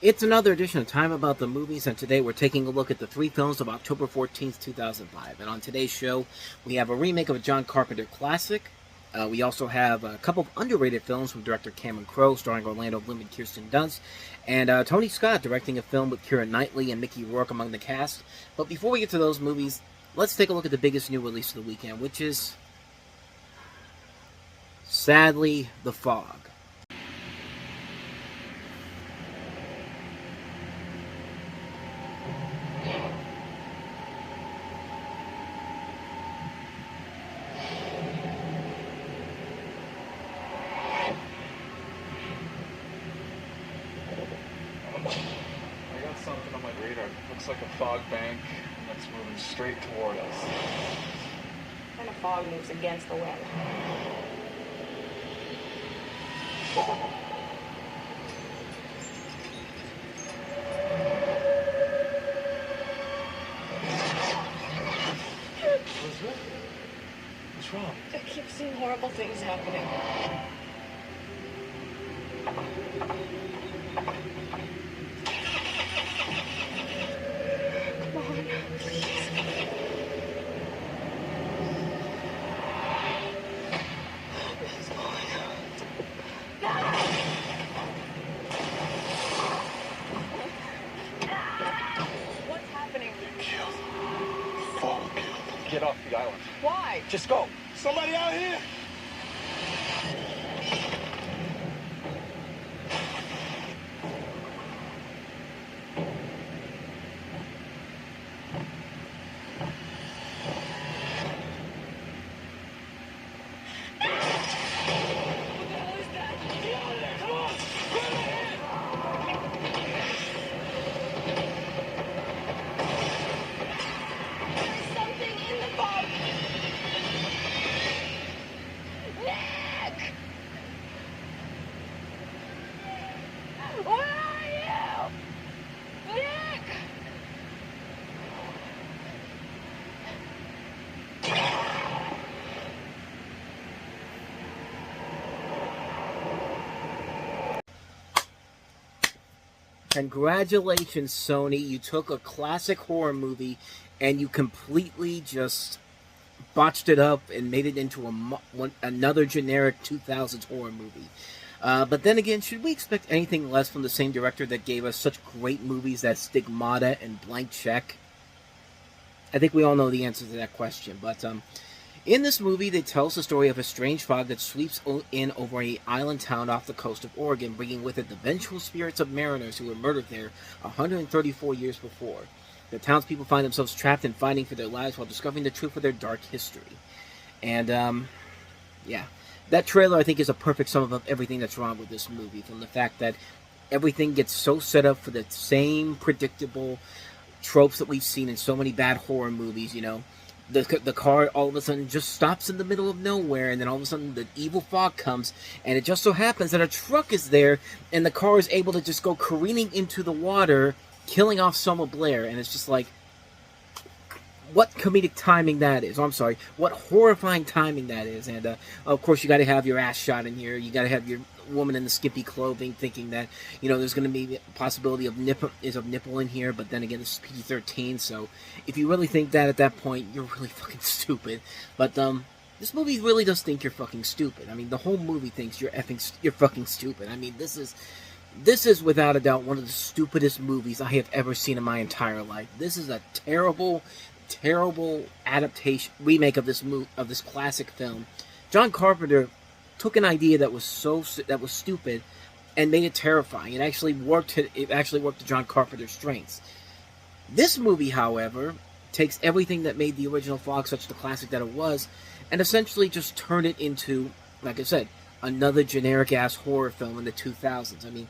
It's another edition of Time About the Movies, and today we're taking a look at the three films of October 14th, 2005. And on today's show, we have a remake of a John Carpenter classic. We also have a couple of underrated films from director Cameron Crowe, starring Orlando Bloom and Kirsten Dunst, and Tony Scott directing a film with Keira Knightley and Mickey Rourke among the cast. But before we get to those movies, let's take a look at the biggest new release of the weekend, which is, sadly, The Fog. I got something on my radar. Looks like a fog bank that's moving straight toward us. And a fog moves against the wind. Elizabeth? What's wrong? I keep seeing horrible things happening. Come on, please. What's going on? What's happening? Killed. Fall killed. Get off the island. Why? Just go. Somebody out here! Congratulations, Sony. You took a classic horror movie and you completely just botched it up and made it into another generic 2000s horror movie. But then again, should we expect anything less from the same director that gave us such great movies as Stigmata and Blank Check? I think we all know the answer to that question. But in this movie, they tell us the story of a strange fog that sweeps in over an island town off the coast of Oregon, bringing with it the vengeful spirits of mariners who were murdered there 134 years before. The townspeople find themselves trapped and fighting for their lives while discovering the truth of their dark history. And, yeah. That trailer, I think, is a perfect sum of everything that's wrong with this movie. From the fact that everything gets so set up for the same predictable tropes that we've seen in so many bad horror movies, you know. The car all of a sudden just stops in the middle of nowhere, and then all of a sudden the evil fog comes, and it just so happens that a truck is there, and the car is able to just go careening into the water, killing off Selma Blair, and it's just like, what comedic timing that is. I'm sorry, what horrifying timing that is. And, of course, you gotta have your ass shot in here. You gotta have your woman in the skimpy clothing thinking that, you know, there's gonna be a possibility of nipple in here, but then again, this is PG-13, so if you really think that at that point, you're really fucking stupid. But, this movie really does think you're fucking stupid. I mean, the whole movie thinks you're fucking stupid. I mean, this is without a doubt one of the stupidest movies I have ever seen in my entire life. This is a terrible adaptation remake of this classic film. John Carpenter took an idea that was stupid and made it terrifying. It actually worked to John Carpenter's strengths. This movie, however, takes everything that made the original Fog such the classic that it was and essentially just turned it into, like I said, another generic ass horror film in the 2000s. I mean,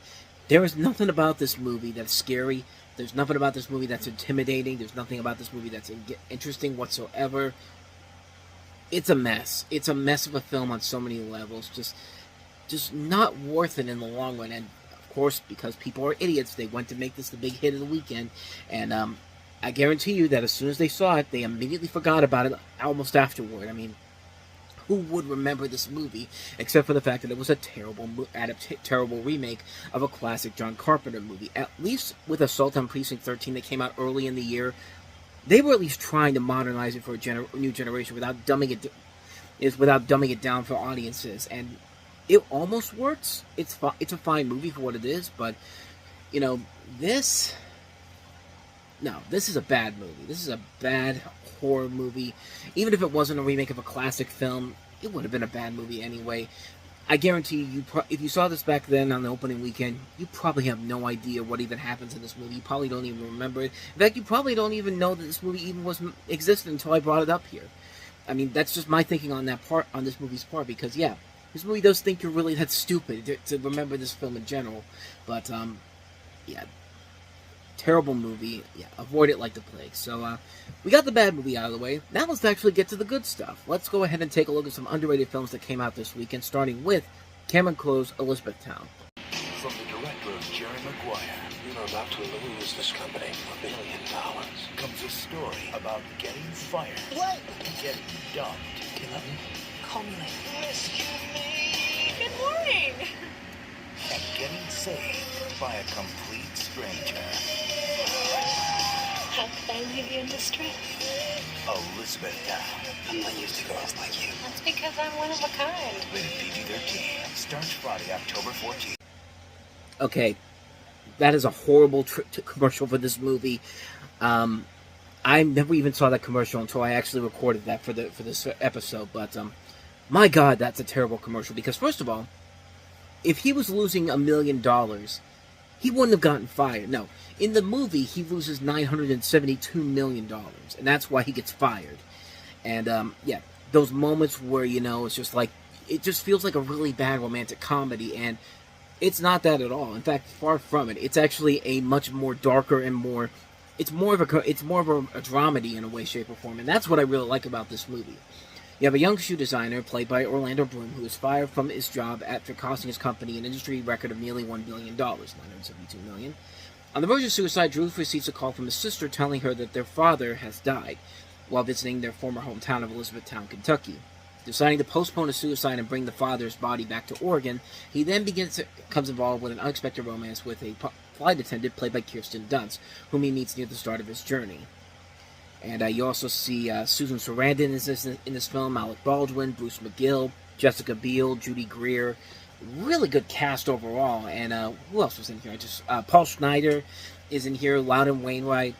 there is nothing about this movie that's scary. There's nothing about this movie that's intimidating. There's nothing about this movie that's interesting whatsoever. It's a mess. It's a mess of a film on so many levels. Just not worth it in the long run. And, of course, because people are idiots, they went to make this the big hit of the weekend. And I guarantee you that as soon as they saw it, they immediately forgot about it almost afterward. I mean, who would remember this movie, except for the fact that it was a terrible remake of a classic John Carpenter movie. At least with Assault on Precinct 13 that came out early in the year, they were at least trying to modernize it for a new generation without dumbing it down for audiences, and it almost works. It's a fine movie for what it is, but this is a bad movie. This is a bad horror movie. Even if it wasn't a remake of a classic film, it would have been a bad movie anyway. I guarantee you, if you saw this back then on the opening weekend, you probably have no idea what even happens in this movie. You probably don't even remember it. In fact, you probably don't even know that this movie even existed until I brought it up here. I mean, that's just my thinking on this movie's part, because yeah, this movie does think you're really that stupid to remember this film in general. But yeah, terrible movie. Yeah, avoid it like the plague. So we got the bad movie out of the way. Now let's actually get to the good stuff. Let's go ahead and take a look at some underrated films that came out this weekend, starting with Cameron Crowe's Elizabethtown. From the director of Jerry Maguire, you're about to lose this company $1 billion. Comes a story about getting fired. What? Getting dumped. You love me? Call me later. Rescue me. Good morning. And getting saved by a complete stranger. How can I leave you in distress? Elizabethtown. I'm not used to girls like you. That's because I'm one of a kind. Rated PG-13. Starts Friday, October 14th. Okay, that is a horrible commercial for this movie. I never even saw that commercial until I actually recorded that for this episode. But my God, that's a terrible commercial. Because first of all, if he was losing $1 million, he wouldn't have gotten fired. No, in the movie he loses $972 million, and that's why he gets fired. And yeah, those moments where it's just like it just feels like a really bad romantic comedy, and it's not that at all. In fact, far from it. It's actually a much more darker and more. It's more of a dramedy in a way, shape, or form, and that's what I really like about this movie. You have a young shoe designer played by Orlando Bloom who is fired from his job after costing his company an industry record of nearly $1 billion, $972 million. On the verge of suicide, Drew receives a call from his sister telling her that their father has died while visiting their former hometown of Elizabethtown, Kentucky. Deciding to postpone his suicide and bring the father's body back to Oregon, he then becomes involved with an unexpected romance with a flight attendant played by Kirsten Dunst, whom he meets near the start of his journey. And you also see Susan Sarandon in this film, Alec Baldwin, Bruce McGill, Jessica Biel, Judy Greer. Really good cast overall. And who else was in here? Paul Schneider is in here, Loudon Wainwright.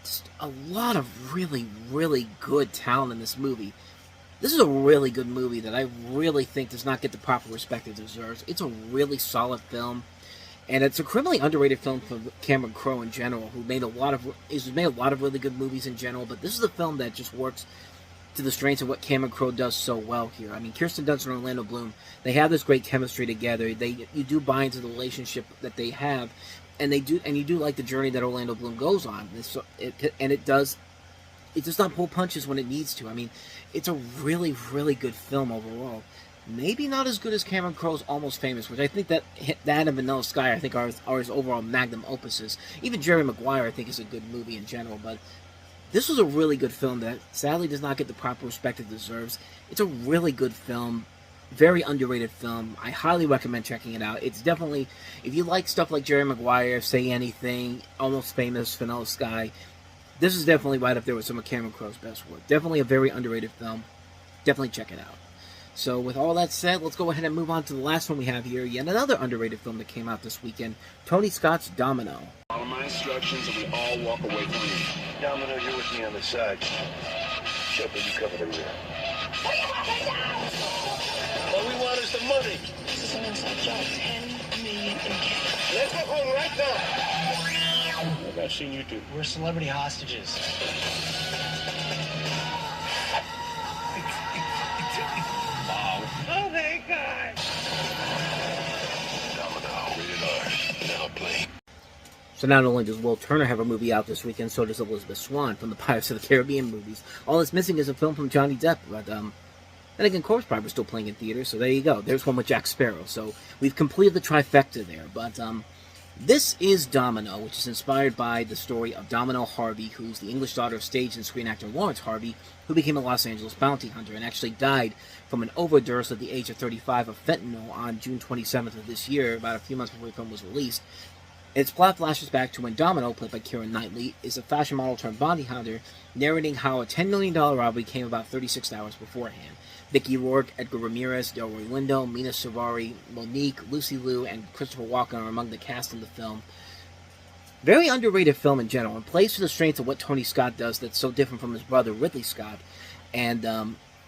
Just a lot of really, really good talent in this movie. This is a really good movie that I really think does not get the proper respect it deserves. It's a really solid film, and it's a criminally underrated film for Cameron Crowe in general, who made a lot of really good movies in general. But this is a film that just works to the strengths of what Cameron Crowe does so well here. I mean, Kirsten Dunst and Orlando Bloom, they have this great chemistry together. You do buy into the relationship that they have, and you do like the journey that Orlando Bloom goes on. It does not pull punches when it needs to. I mean, it's a really, really good film overall. Maybe not as good as Cameron Crowe's Almost Famous, which I think that and Vanilla Sky, I think, are his overall magnum opuses. Even Jerry Maguire, I think, is a good movie in general, but this was a really good film that sadly does not get the proper respect it deserves. It's a really good film, very underrated film. I highly recommend checking it out. It's definitely, if you like stuff like Jerry Maguire, Say Anything, Almost Famous, Vanilla Sky, this is definitely right up there with some of Cameron Crowe's best work. Definitely a very underrated film. Definitely check it out. So with all that said, let's go ahead and move on to the last one we have here. Yet another underrated film that came out this weekend, Tony Scott's Domino. Follow my instructions and we all walk away clean. Domino, you're with me on the side. Shepard, you cover the rear. What do you want me now? All we want is the money. This is an inside job. $10 million in cash. Let's go home right now. What I've seen you do. We're celebrity hostages. Wow. Oh, thank God. Domino, rated R. Now play. So not only does Will Turner have a movie out this weekend, so does Elizabeth Swann from the Pirates of the Caribbean movies. All that's missing is a film from Johnny Depp, but then again, Corpse Bride was still playing in theaters, so there you go. There's one with Jack Sparrow. So we've completed the trifecta there, but This is Domino, which is inspired by the story of Domino Harvey, who's the English daughter of stage and screen actor Lawrence Harvey, who became a Los Angeles bounty hunter and actually died from an overdose at the age of 35 of fentanyl on June 27th of this year, about a few months before the film was released. Its plot flashes back to when Domino, played by Keira Knightley, is a fashion model turned bounty hunter, narrating how a $10 million robbery came about 36 hours beforehand. Vicky Rourke, Edgar Ramirez, Delroy Lindo, Mina Suvari, Monique, Lucy Liu, and Christopher Walken are among the cast in the film. Very underrated film in general, and plays to the strengths of what Tony Scott does that's so different from his brother Ridley Scott. And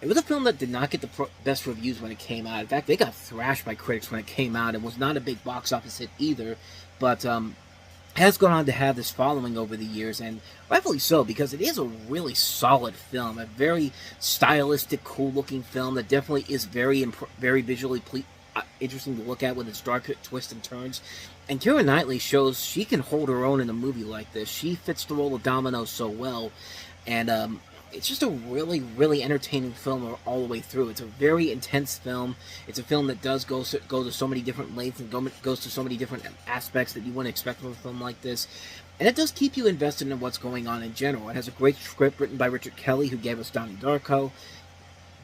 it was a film that did not get the best reviews when it came out. In fact, they got thrashed by critics when it came out. It was not a big box office hit either, but has gone on to have this following over the years, and rightfully so, because it is a really solid film, a very stylistic, cool-looking film that definitely is very visually interesting to look at with its dark twists and turns. And Keira Knightley shows she can hold her own in a movie like this. She fits the role of Domino so well, and it's just a really, really entertaining film all the way through. It's a very intense film. It's a film that does go to so many different lengths and goes to so many different aspects that you wouldn't expect from a film like this. And it does keep you invested in what's going on in general. It has a great script written by Richard Kelly, who gave us Donnie Darko.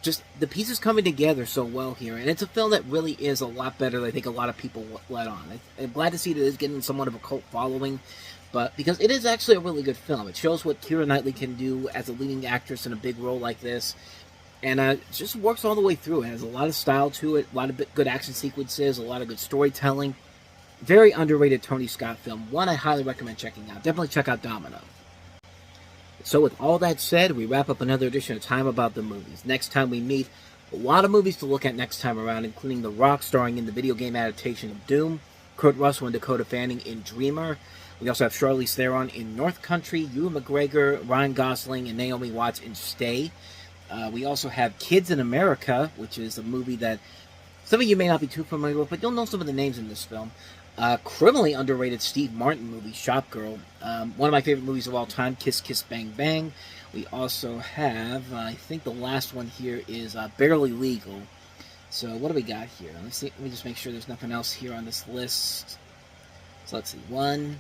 Just the pieces coming together so well here. And it's a film that really is a lot better than I think a lot of people let on. I'm glad to see that it's getting somewhat of a cult following. But because it is actually a really good film. It shows what Keira Knightley can do as a leading actress in a big role like this. And it just works all the way through. It has a lot of style to it, a lot of good action sequences, a lot of good storytelling. Very underrated Tony Scott film. One I highly recommend checking out. Definitely check out Domino. So with all that said, we wrap up another edition of Time About the Movies. Next time we meet, a lot of movies to look at next time around, including The Rock starring in the video game adaptation of Doom, Kurt Russell and Dakota Fanning in Dreamer. We also have Charlize Theron in North Country, Ewan McGregor, Ryan Gosling, and Naomi Watts in Stay. We also have Kids in America, which is a movie that some of you may not be too familiar with, but you'll know some of the names in this film. Criminally underrated Steve Martin movie, Shop Girl. One of my favorite movies of all time, Kiss Kiss Bang Bang. We also have, I think the last one here is Barely Legal. So what do we got here? Let me just make sure there's nothing else here on this list. So let's see, 1,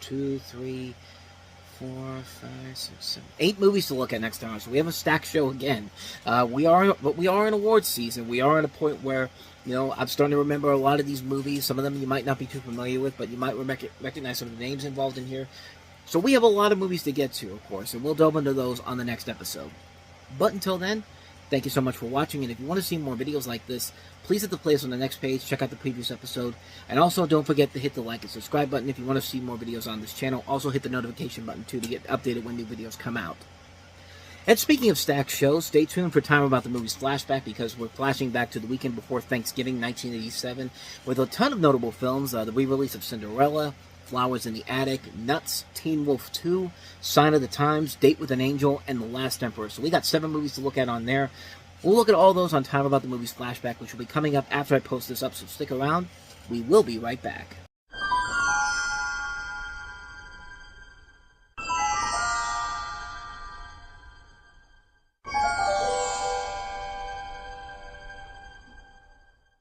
2, 3, 4, 5, 6, 7, 8 movies to look at next time. So we have a stacked show again. We are in awards season. We are at a point where, you know, I'm starting to remember a lot of these movies. Some of them you might not be too familiar with, but you might recognize some of the names involved in here. So we have a lot of movies to get to, of course, and we'll delve into those on the next episode. But until then, thank you so much for watching, and if you want to see more videos like this, please hit the playlist on the next page, check out the previous episode, and also don't forget to hit the like and subscribe button if you want to see more videos on this channel. Also hit the notification button too to get updated when new videos come out. And speaking of stacked shows, stay tuned for Time About the Movies Flashback, because we're flashing back to the weekend before Thanksgiving 1987 with a ton of notable films, the re-release of Cinderella, Flowers in the Attic, Nuts, Teen Wolf 2, Sign of the Times, Date with an Angel, and The Last Emperor. So we got 7 movies to look at on there. We'll look at all those on Time About the Movies Flashback, which will be coming up after I post this up, so stick around. We will be right back.